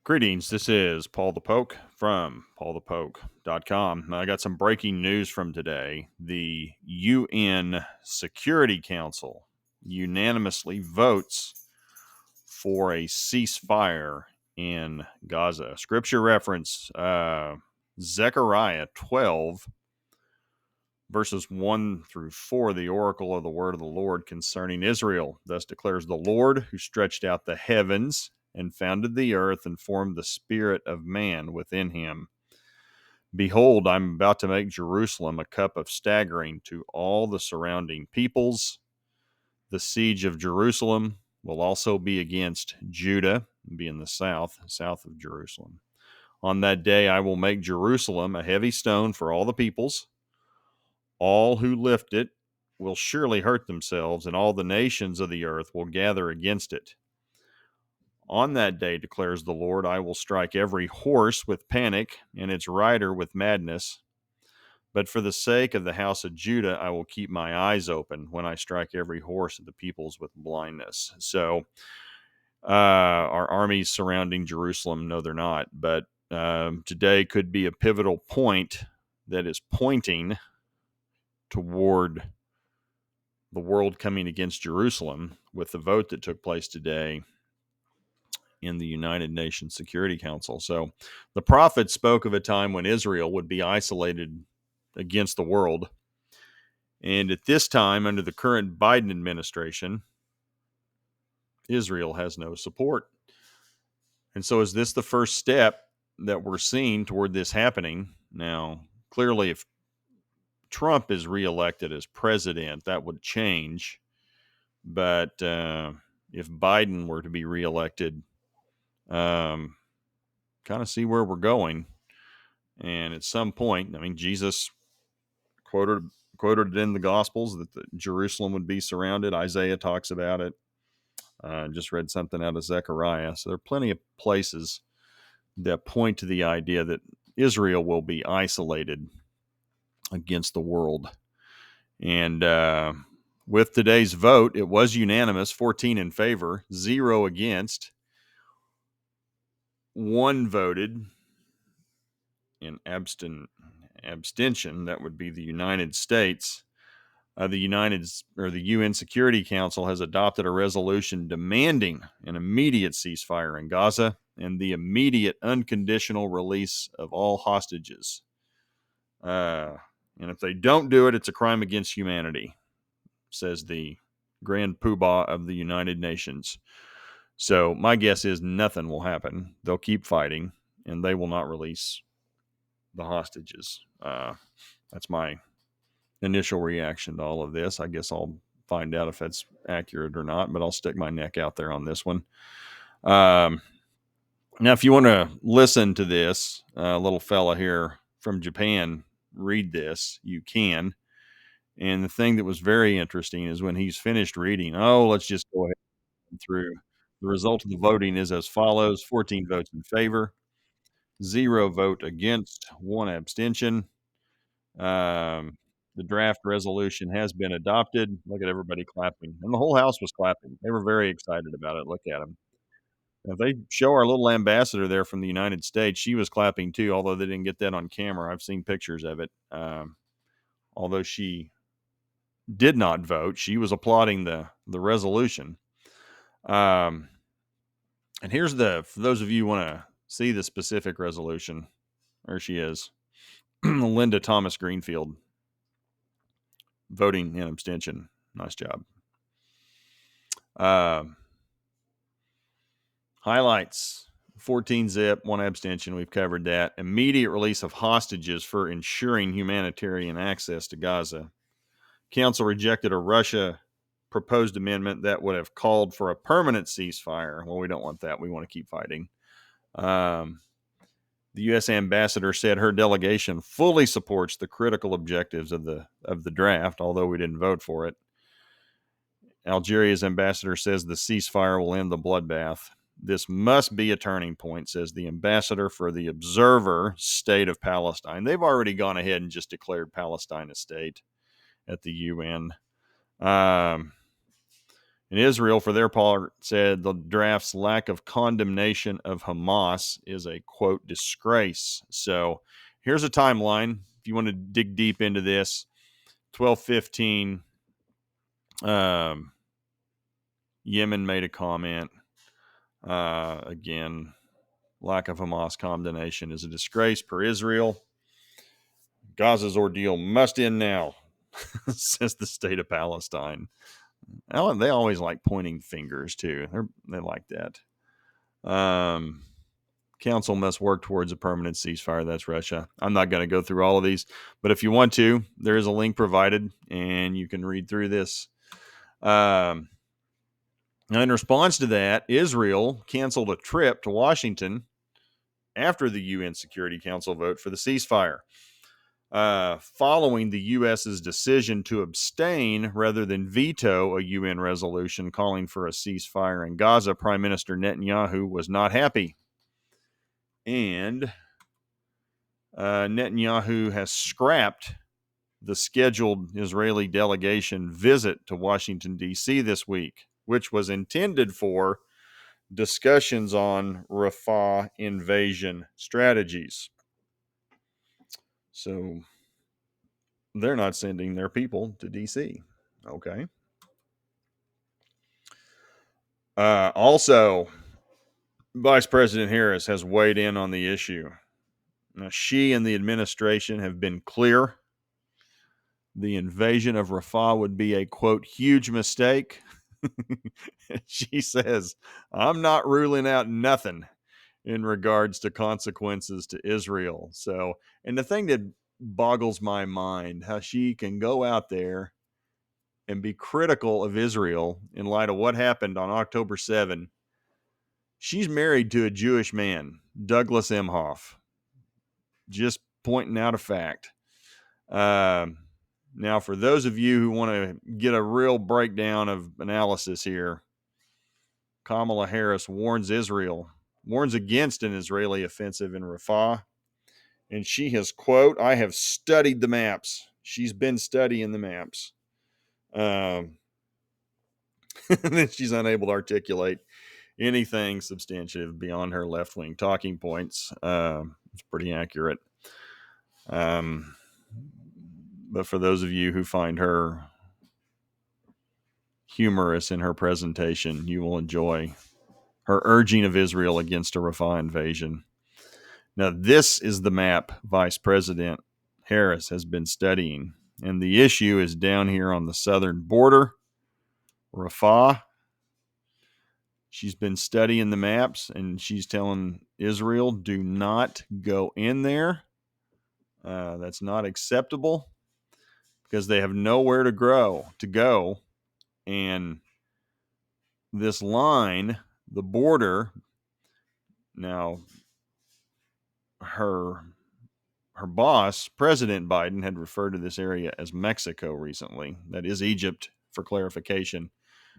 Greetings, this is Paul the Poke from PaulthePoke.com. I got some breaking news from today. The UN Security Council unanimously votes for a ceasefire in Gaza. Scripture reference Zechariah 12, verses 1 through 4, the oracle of the word of the Lord concerning Israel. Thus declares the Lord, who stretched out the heavens and founded the earth and formed the spirit of man within him. Behold, I'm about to make Jerusalem a cup of staggering to all the surrounding peoples. The siege of Jerusalem will also be against Judah, be in the south of Jerusalem. On that day, I will make Jerusalem a heavy stone for all the peoples. All who lift it will surely hurt themselves, and all the nations of the earth will gather against it. On that day, declares the Lord, I will strike every horse with panic and its rider with madness. But for the sake of the house of Judah, I will keep my eyes open when I strike every horse of the peoples with blindness. So our armies surrounding Jerusalem, no, they're not. But today could be a pivotal point that is pointing toward the world coming against Jerusalem with the vote that took place today in the United Nations Security Council. So the prophet spoke of a time when Israel would be isolated against the world. And at this time, under the current Biden administration, Israel has no support. And so is this the first step that we're seeing toward this happening? Now, clearly, if Trump is reelected as president, that would change. But if Biden were to be reelected, kind of see where we're going. And at some point, I mean, Jesus quoted it in the Gospels that Jerusalem would be surrounded. Isaiah talks about it. Just read something out of Zechariah. So there are plenty of places that point to the idea that Israel will be isolated against the world. And with today's vote, it was unanimous, 14 in favor, 0 against. 1 voted in abstention. That would be the United States. The UN Security Council has adopted a resolution demanding an immediate ceasefire in Gaza and the immediate unconditional release of all hostages. And if they don't do it, it's a crime against humanity, says the Grand Poobah of the United Nations. So my guess is nothing will happen. They'll keep fighting, and they will not release the hostages. That's my initial reaction to all of this. I guess I'll find out if that's accurate or not, but I'll stick my neck out there on this one. Now, if you want to listen to this, little fella here from Japan read this, you can. And the thing that was very interesting is when he's finished reading, let's just go ahead and through. The result of the voting is as follows: 14 votes in favor, 0 vote against, 1 abstention. The draft resolution has been adopted. Look at everybody clapping. And the whole house was clapping. They were very excited about it. Look at them. If they show our little ambassador there from the United States, she was clapping too, although they didn't get that on camera. I've seen pictures of it. Although she did not vote, she was applauding the resolution. And here's for those of you who want to see the specific resolution, there she is. Linda Thomas Greenfield voting in abstention. Nice job. Highlights: 14 zip, 1 abstention. We've covered that. Immediate release of hostages for ensuring humanitarian access to Gaza. Council rejected a Russia proposed amendment that would have called for a permanent ceasefire. Well, we don't want that. We want to keep fighting. The U.S. ambassador said her delegation fully supports the critical objectives of the draft, although we didn't vote for it. Algeria's ambassador says the ceasefire will end the bloodbath. This must be a turning point, says the ambassador for the Observer State of Palestine. They've already gone ahead and just declared Palestine a state at the UN. And Israel, for their part, said the draft's lack of condemnation of Hamas is a, quote, disgrace. So here's a timeline. If you want to dig deep into this, 12:15, Yemen made a comment. Again, lack of Hamas condemnation is a disgrace per Israel. Gaza's ordeal must end now, says the state of Palestine. They always like pointing fingers, too. They like that. Council must work towards a permanent ceasefire. That's Russia. I'm not going to go through all of these, but if you want to, there is a link provided, and you can read through this. In response to that, Israel canceled a trip to Washington after the UN Security Council vote for the ceasefire. Following the U.S.'s decision to abstain rather than veto a UN resolution calling for a ceasefire in Gaza, Prime Minister Netanyahu was not happy. And Netanyahu has scrapped the scheduled Israeli delegation visit to Washington, D.C. this week, which was intended for discussions on Rafah invasion strategies. So they're not sending their people to D.C. Okay. Also, Vice President Harris has weighed in on the issue. Now, she and the administration have been clear. The invasion of Rafah would be a, quote, huge mistake. She says, I'm not ruling out nothing in regards to consequences to Israel. So, and the thing that boggles my mind, how she can go out there and be critical of Israel in light of what happened on October 7. She's married to a Jewish man, Douglas Emhoff. Just pointing out a fact. Now, for those of you who want to get a real breakdown of analysis here, Kamala Harris warns against an Israeli offensive in Rafah. And she has, quote, I have studied the maps. She's been studying the maps. And then she's unable to articulate anything substantive beyond her left-wing talking points. It's pretty accurate. But for those of you who find her humorous in her presentation, you will enjoy her urging of Israel against a Rafah invasion. Now, this is the map Vice President Harris has been studying, and the issue is down here on the southern border, Rafah. She's been studying the maps, and she's telling Israel, do not go in there. That's not acceptable because they have nowhere to go. And this line, the border, now her boss, President Biden, had referred to this area as Mexico recently. That is Egypt, for clarification.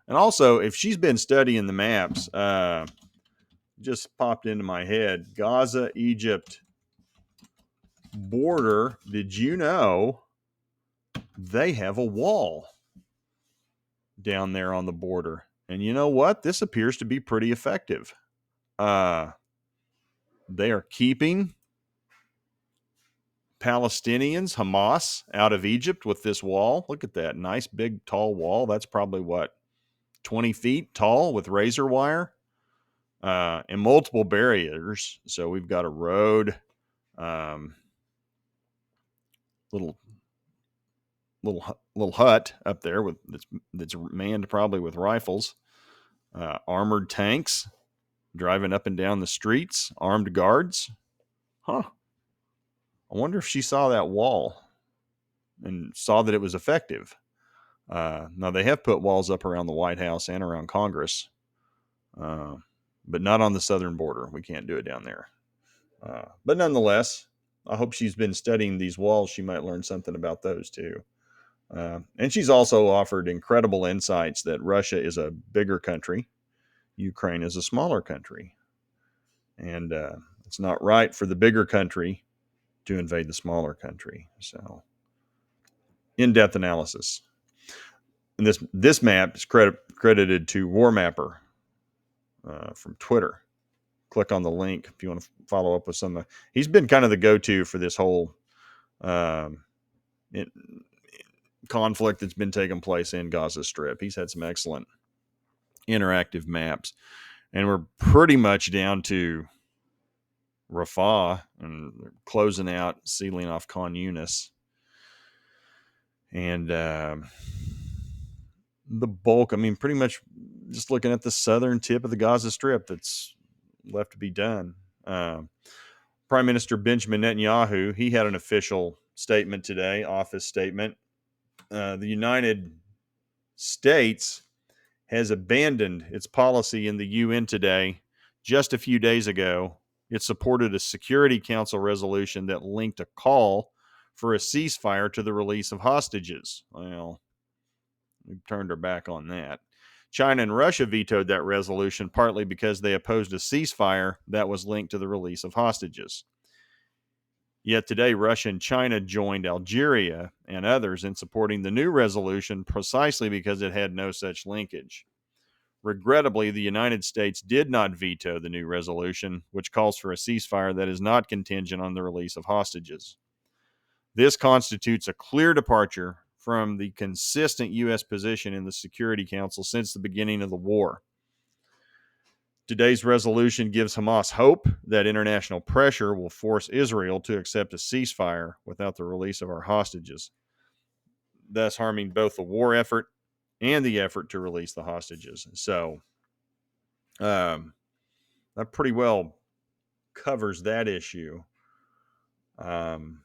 And also, if she's been studying the maps, just popped into my head, Gaza, Egypt border, did you know they have a wall down there on the border? And you know what? This appears to be pretty effective. They are keeping Palestinians, Hamas, out of Egypt with this wall. Look at that nice, big, tall wall. That's probably, 20 feet tall with razor wire and multiple barriers. So we've got a road, little hut up there that's manned probably with rifles, armored tanks driving up and down the streets, armed guards. I wonder if she saw that wall and saw that it was effective. Now, they have put walls up around the White House and around Congress, but not on the southern border. We can't do it down there. But nonetheless, I hope she's been studying these walls. She might learn something about those too. And she's also offered incredible insights that Russia is a bigger country. Ukraine is a smaller country. And it's not right for the bigger country to invade the smaller country. So, in-depth analysis. And this map is credited to War Mapper from Twitter. Click on the link if you want to follow up with some. He's been kind of the go-to for this whole it, conflict that's been taking place in Gaza Strip. He's had some excellent interactive maps, and we're pretty much down to Rafah and closing out, sealing off Khan Yunis, and the bulk. I mean, pretty much just looking at the southern tip of the Gaza Strip that's left to be done. Prime Minister Benjamin Netanyahu, he had an official statement today, office statement. The United States has abandoned its policy in the UN today. Just a few days ago, it supported a Security Council resolution that linked a call for a ceasefire to the release of hostages. Well, we've turned our back on that. China and Russia vetoed that resolution partly because they opposed a ceasefire that was linked to the release of hostages. Yet today, Russia and China joined Algeria and others in supporting the new resolution precisely because it had no such linkage. Regrettably, the United States did not veto the new resolution, which calls for a ceasefire that is not contingent on the release of hostages. This constitutes a clear departure from the consistent U.S. position in the Security Council since the beginning of the war. Today's resolution gives Hamas hope that international pressure will force Israel to accept a ceasefire without the release of our hostages, thus harming both the war effort and the effort to release the hostages. So, that pretty well covers that issue from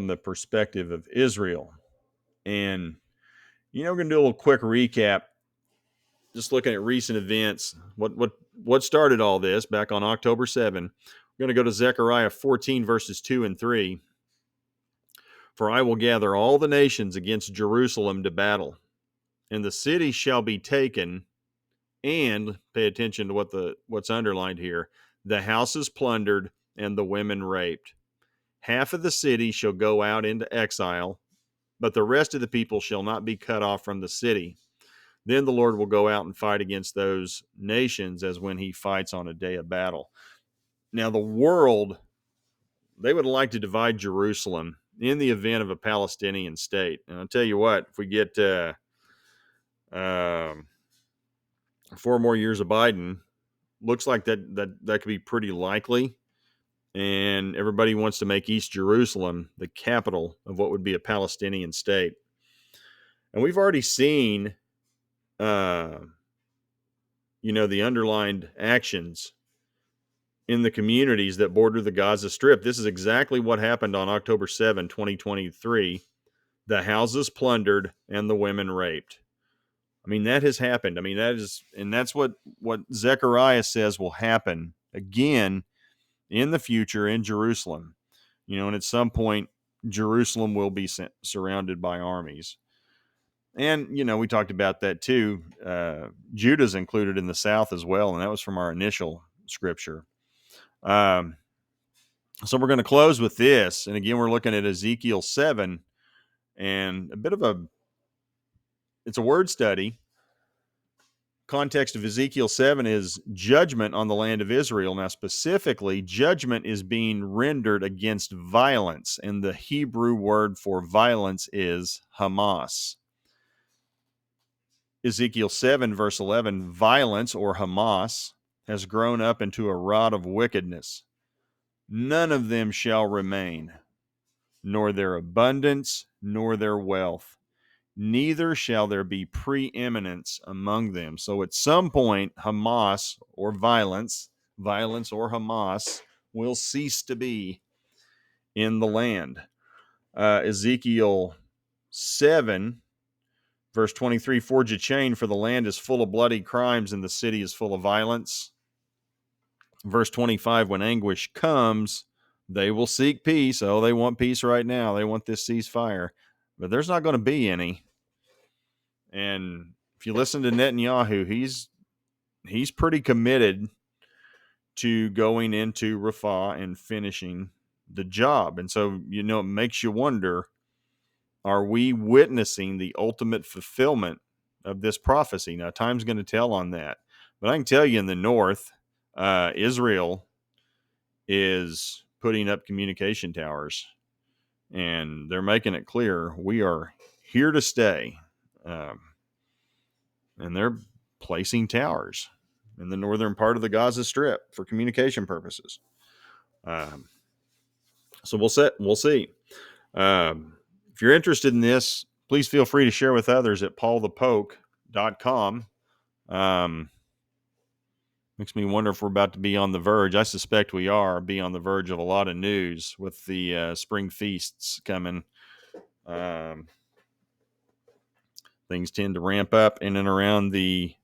the perspective of Israel. And, we're going to do a little quick recap, just looking at recent events. What started all this back on October 7? We're going to go to Zechariah 14, verses 2 and 3. For I will gather all the nations against Jerusalem to battle, and the city shall be taken, and pay attention to what's underlined here, the houses plundered and the women raped. Half of the city shall go out into exile, but the rest of the people shall not be cut off from the city. Then the Lord will go out and fight against those nations as when he fights on a day of battle. Now, the world, they would like to divide Jerusalem in the event of a Palestinian state. And I'll tell you what, if we get 4 more years of Biden, looks like that could be pretty likely. And everybody wants to make East Jerusalem the capital of what would be a Palestinian state. And we've already seen, the underlined actions in the communities that border the Gaza Strip. This is exactly what happened on October 7, 2023. The houses plundered and the women raped. I mean, that has happened. I mean, that's what Zechariah says will happen again in the future in Jerusalem. And at some point, Jerusalem will be surrounded by armies. And, we talked about that too. Judah's included in the south as well, and that was from our initial scripture. So we're going to close with this. And again, we're looking at Ezekiel 7, and it's a word study. Context of Ezekiel 7 is judgment on the land of Israel. Now, specifically, judgment is being rendered against violence, and the Hebrew word for violence is Hamas. Ezekiel 7, verse 11, violence, or Hamas, has grown up into a rod of wickedness. None of them shall remain, nor their abundance, nor their wealth. Neither shall there be preeminence among them. So at some point, Hamas, or violence or Hamas, will cease to be in the land. Ezekiel 7, verse 23, forge a chain, for the land is full of bloody crimes and the city is full of violence. Verse 25, when anguish comes, they will seek peace. Oh, they want peace right now. They want this ceasefire. But there's not going to be any. And if you listen to Netanyahu, he's pretty committed to going into Rafah and finishing the job. And so, it makes you wonder, are we witnessing the ultimate fulfillment of this prophecy? Now, time's going to tell on that. But I can tell you in the north, Israel is putting up communication towers, and they're making it clear we are here to stay. And they're placing towers in the northern part of the Gaza Strip for communication purposes. So we'll see. If you're interested in this, please feel free to share with others at PaulthePoke.com. Makes me wonder if we're about to be on the verge. I suspect we are, be on the verge of a lot of news with the spring feasts coming. Things tend to ramp up in and around the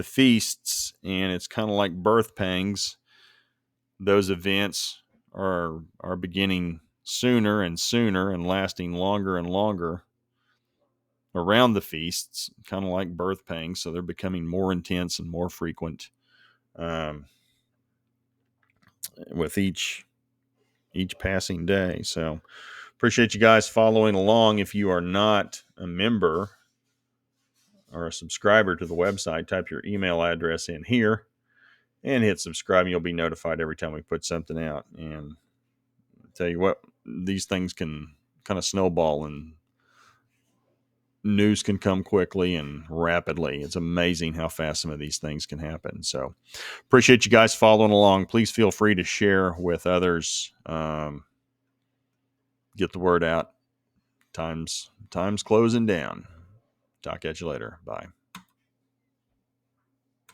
feasts, and it's kind of like birth pangs. Those events are beginning sooner and sooner and lasting longer and longer around the feasts, kind of like birth pangs. So they're becoming more intense and more frequent with each passing day. So appreciate you guys following along. If you are not a member or a subscriber to the website, type your email address in here and hit subscribe. And you'll be notified every time we put something out. And I'll tell you what, these things can kind of snowball, and news can come quickly and rapidly. It's amazing how fast some of these things can happen. So appreciate you guys following along. Please feel free to share with others. Get the word out. Time's closing down. Talk at you later. Bye.